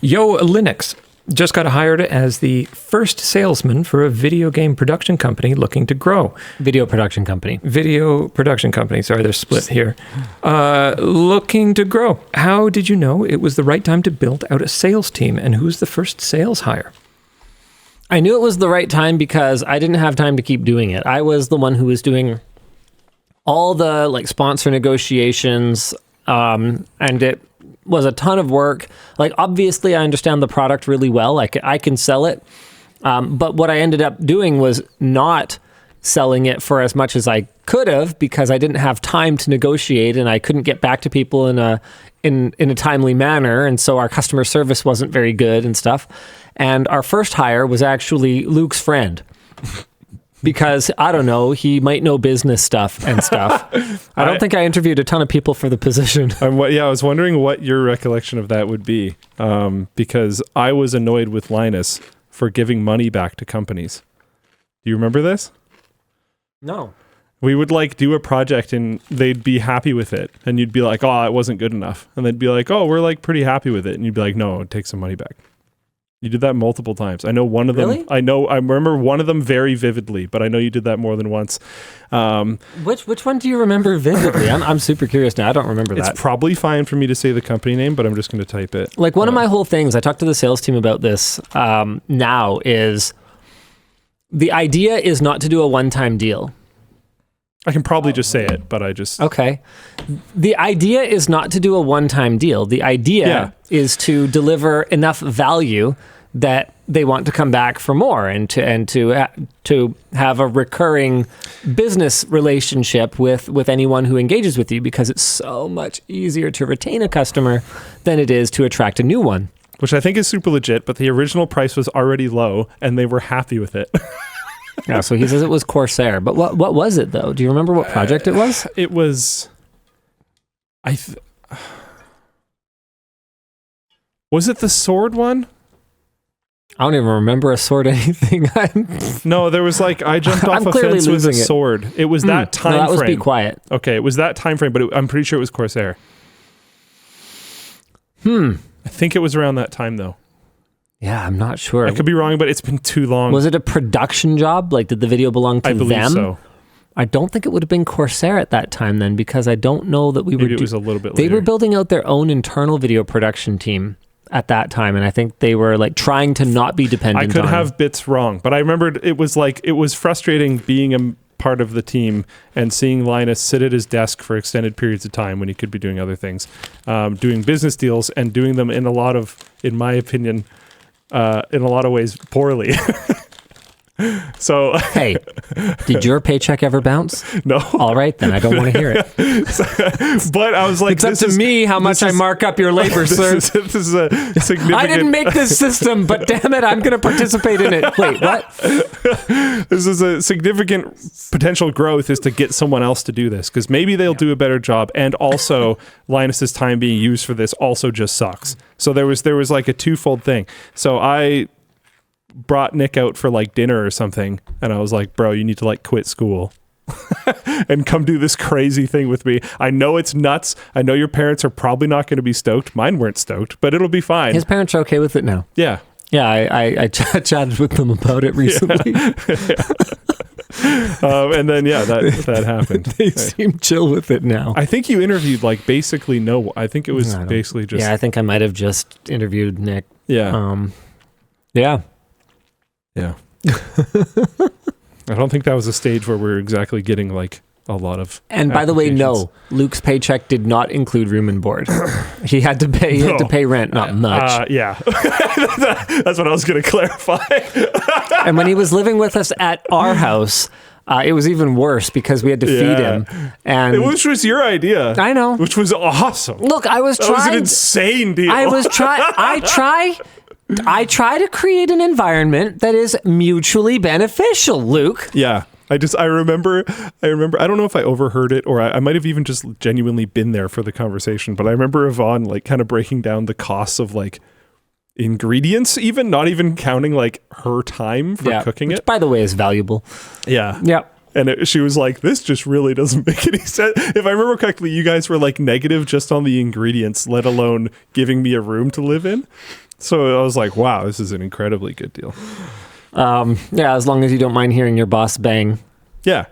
Yo, Linux just got hired as the first salesman for a video game production company looking to grow. Video production company. Sorry, they're split here. Looking to grow. How did you know it was the right time to build out a sales team, and who's the first sales hire? I knew it was the right time because I didn't have time to keep doing it. I was the one who was doing all the sponsor negotiations, and it was a ton of work. Obviously, I understand the product really well. I can sell it. But what I ended up doing was not selling it for as much as I could have because I didn't have time to negotiate and I couldn't get back to people in a timely manner. And so our customer service wasn't very good and stuff. And our first hire was actually Luke's friend. Because, I don't know, he might know business stuff and stuff. I don't think I interviewed a ton of people for the position. I was wondering what your recollection of that would be. Because I was annoyed with Linus for giving money back to companies. Do you remember this? No. We would do a project and they'd be happy with it. And you'd be like, oh, it wasn't good enough. And they'd be like, oh, we're pretty happy with it. And you'd be like, no, take some money back. You did that multiple times. I know one of them. Really? I remember one of them very vividly, but I know you did that more than once. Which one do you remember vividly? I'm super curious now. I don't remember that. It's probably fine for me to say the company name, but I'm just going to type it. One of my whole things, I talked to the sales team about this now, is the idea is not to do a one-time deal. I can probably just say it, but I just... Okay. The idea is not to do a one-time deal. The idea is to deliver enough value that they want to come back for more and to have a recurring business relationship with anyone who engages with you, because it's so much easier to retain a customer than it is to attract a new one. Which I think is super legit, but the original price was already low and they were happy with it. Yeah, so he says it was Corsair. But what was it, though? Do you remember what project it was? It was... Was it the sword one? I don't even remember a sword anything. No, there was I jumped off a fence with a sword. It was that time frame. That was Be Quiet. Okay, it was that time frame, but I'm pretty sure it was Corsair. I think it was around that time, though. Yeah, I'm not sure. I could be wrong, but it's been too long. Was it a production job? Did the video belong to them? I believe so. I don't think it would have been Corsair at that time then, because I don't know that we were... Maybe it was a little bit later. They were building out their own internal video production team at that time, and I think they were trying to not be dependent on... I could have bits wrong, but I remembered it was it was frustrating being a part of the team and seeing Linus sit at his desk for extended periods of time when he could be doing other things, doing business deals and doing them in my opinion... in a lot of ways, poorly. So, hey, did your paycheck ever bounce? No. All right, then I don't want to hear it. But I was like, it's up to me how much I mark up your labor, sir. This is a significant... I didn't make this system, but damn it, I'm going to participate in it. Wait, what? This is a significant potential growth, is to get someone else to do this, because maybe they'll do a better job. And also, Linus's time being used for this also just sucks. So there was a twofold thing. So I brought Nick out for dinner or something, and I was like, bro, you need to quit school and come do this crazy thing with me. I know it's nuts. I know your parents are probably not going to be stoked. Mine weren't stoked, but it'll be fine. His parents are okay with it now. Yeah. Yeah, I chatted with them about it recently. And then, that happened. They seem chill with it now. I think you interviewed basically no. I think it was basically just... Yeah, I think I might have just interviewed Nick. Yeah. Yeah. Yeah. I don't think that was a stage where we're exactly getting a lot of... And by the way, no, Luke's paycheck did not include room and board. He had to pay rent, not much. Yeah. That's what I was going to clarify. And when he was living with us at our house, it was even worse because we had to feed him. And which was your idea. I know. Which was awesome. Look, that was an insane deal. I try to create an environment that is mutually beneficial, Luke. Yeah. I remember, I don't know if I overheard it or I might have even just genuinely been there for the conversation, but I remember Yvonne kind of breaking down the costs of ingredients, even not even counting her time for cooking it. By the way, is valuable. Yeah. Yeah. And she was like, this just really doesn't make any sense. If I remember correctly, you guys were negative just on the ingredients, let alone giving me a room to live in. So I was like, wow, this is an incredibly good deal. Yeah, as long as you don't mind hearing your boss bang. Yeah.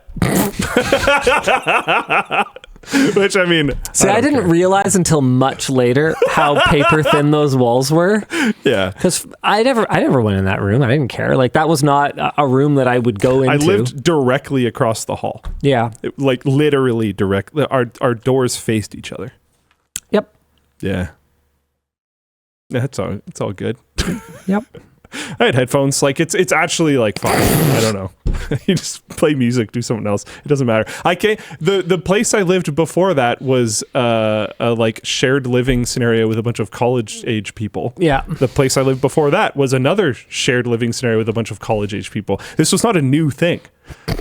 Which, I mean, See, I didn't realize until much later how paper thin those walls were. Yeah. Because I never went in that room. I didn't care. Like, that was not a room that I would go into. I lived directly across the hall. Yeah. Like, literally directly. Our doors faced each other. Yep. Yeah. It's all good. Yep. I had headphones. Like, it's actually like fine. I don't know. You just play music, do something else. It doesn't matter. The place I lived before that was a like shared living scenario with a bunch of college age people. Yeah. The place I lived before that was another shared living scenario with a bunch of college age people. This was not a new thing.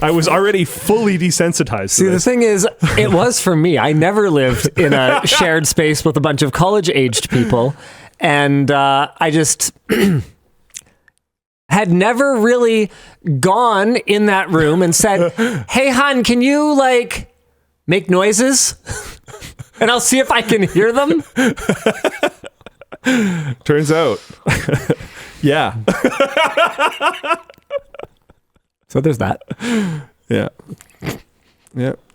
I was already fully desensitized. See, the thing is, it was for me. I never lived in a shared space with a bunch of college aged people. And I just had never really gone in that room and said, hey, hon, can you like make noises? And I'll see if I can hear them. Turns out. Yeah. So there's that. Yeah. Yeah.